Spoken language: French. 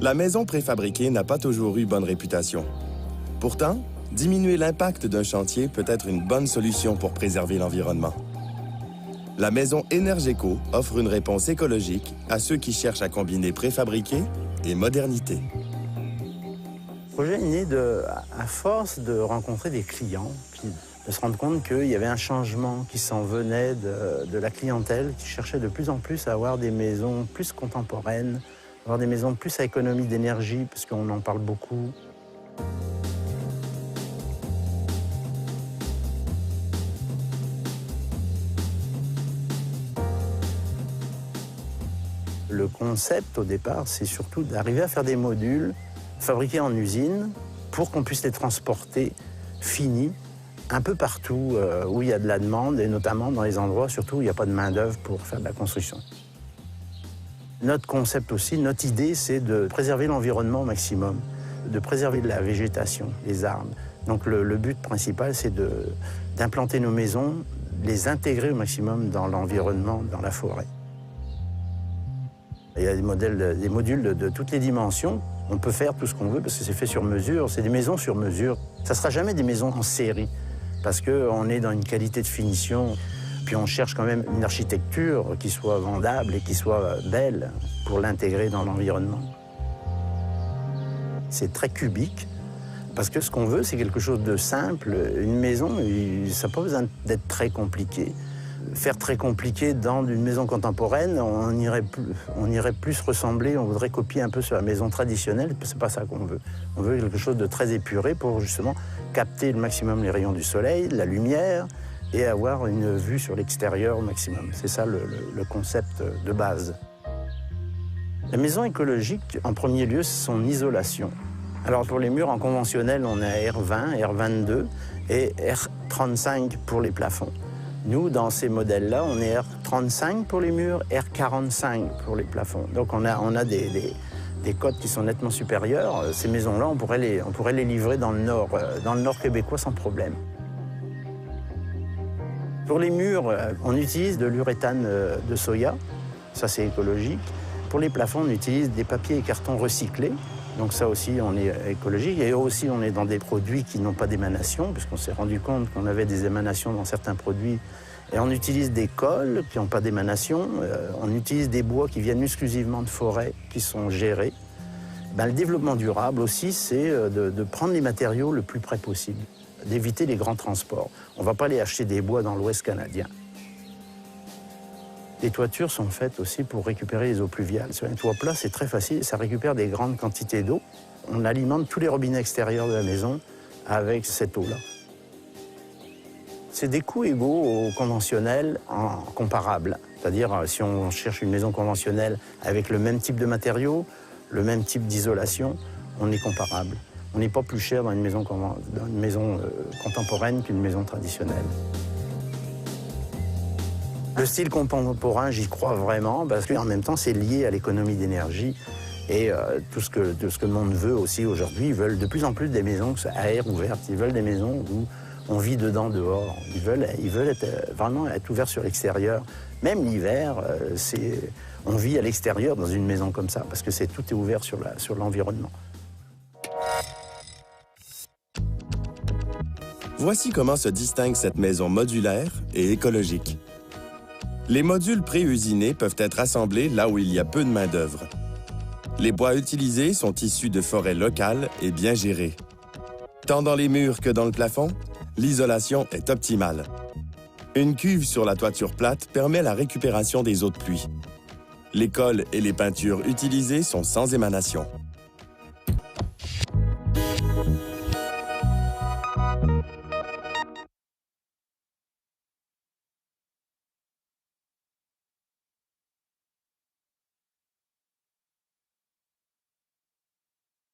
La maison préfabriquée n'a pas toujours eu bonne réputation. Pourtant, diminuer l'impact d'un chantier peut être une bonne solution pour préserver l'environnement. La maison Énergéco offre une réponse écologique à ceux qui cherchent à combiner préfabriqué et modernité. Le projet est né à force de rencontrer des clients, puis de se rendre compte qu'il y avait un changement qui s'en venait de la clientèle, qui cherchait de plus en plus à avoir des maisons plus contemporaines, avoir des maisons plus à économie d'énergie, parce qu'on en parle beaucoup. Le concept, au départ, c'est surtout d'arriver à faire des modules fabriqués en usine pour qu'on puisse les transporter finis un peu partout où il y a de la demande, et notamment dans les endroits surtout où il n'y a pas de main-d'œuvre pour faire de la construction. Notre concept aussi, notre idée, c'est de préserver l'environnement au maximum, de préserver la végétation, les arbres. Donc le but principal, c'est d'implanter nos maisons, les intégrer au maximum dans l'environnement, dans la forêt. Il y a des modules de toutes les dimensions. On peut faire tout ce qu'on veut parce que c'est fait sur mesure. C'est des maisons sur mesure. Ça ne sera jamais des maisons en série parce qu'on est dans une qualité de finition. Puis on cherche quand même une architecture qui soit vendable et qui soit belle pour l'intégrer dans l'environnement. C'est très cubique parce que ce qu'on veut, c'est quelque chose de simple. Une maison, ça n'a pas besoin d'être très compliqué. Faire très compliqué dans une maison contemporaine, on irait plus ressembler, on voudrait copier un peu sur la maison traditionnelle, c'est pas ça qu'on veut. On veut quelque chose de très épuré pour justement capter le maximum les rayons du soleil, la lumière, et avoir une vue sur l'extérieur au maximum. C'est ça le concept de base. La maison écologique, en premier lieu, c'est son isolation. Alors pour les murs en conventionnel, on est à R20, R22 et R35 pour les plafonds. Nous, dans ces modèles-là, on est R35 pour les murs, R45 pour les plafonds. Donc on a des codes qui sont nettement supérieurs. Ces maisons-là, on pourrait les livrer dans le nord québécois sans problème. Pour les murs, on utilise de l'uréthane de soya, ça c'est écologique. Pour les plafonds, on utilise des papiers et cartons recyclés. Donc ça aussi, on est écologique. Et aussi, on est dans des produits qui n'ont pas d'émanation, puisqu'on s'est rendu compte qu'on avait des émanations dans certains produits. Et on utilise des cols qui n'ont pas d'émanation. On utilise des bois qui viennent exclusivement de forêts, qui sont gérés. Le développement durable aussi, c'est de prendre les matériaux le plus près possible, d'éviter les grands transports. On ne va pas aller acheter des bois dans l'Ouest canadien. Les toitures sont faites aussi pour récupérer les eaux pluviales. Sur un toit plat, c'est très facile, ça récupère des grandes quantités d'eau. On alimente tous les robinets extérieurs de la maison avec cette eau-là. C'est des coûts égaux aux conventionnels comparables. C'est-à-dire, si on cherche une maison conventionnelle avec le même type de matériaux, le même type d'isolation, on est comparable. On n'est pas plus cher dans une maison contemporaine qu'une maison traditionnelle. Le style contemporain, j'y crois vraiment, parce qu'en même temps, c'est lié à l'économie d'énergie. Et tout ce que le monde veut aussi aujourd'hui, ils veulent de plus en plus des maisons à air ouvert. Ils veulent des maisons où on vit dedans, dehors. Ils veulent vraiment être ouverts sur l'extérieur. Même l'hiver, on vit à l'extérieur dans une maison comme ça, parce que tout est ouvert sur l'environnement. Voici comment se distingue cette maison modulaire et écologique. Les modules pré-usinés peuvent être assemblés là où il y a peu de main-d'œuvre. Les bois utilisés sont issus de forêts locales et bien gérées. Tant dans les murs que dans le plafond, l'isolation est optimale. Une cuve sur la toiture plate permet la récupération des eaux de pluie. Les cols et les peintures utilisées sont sans émanation.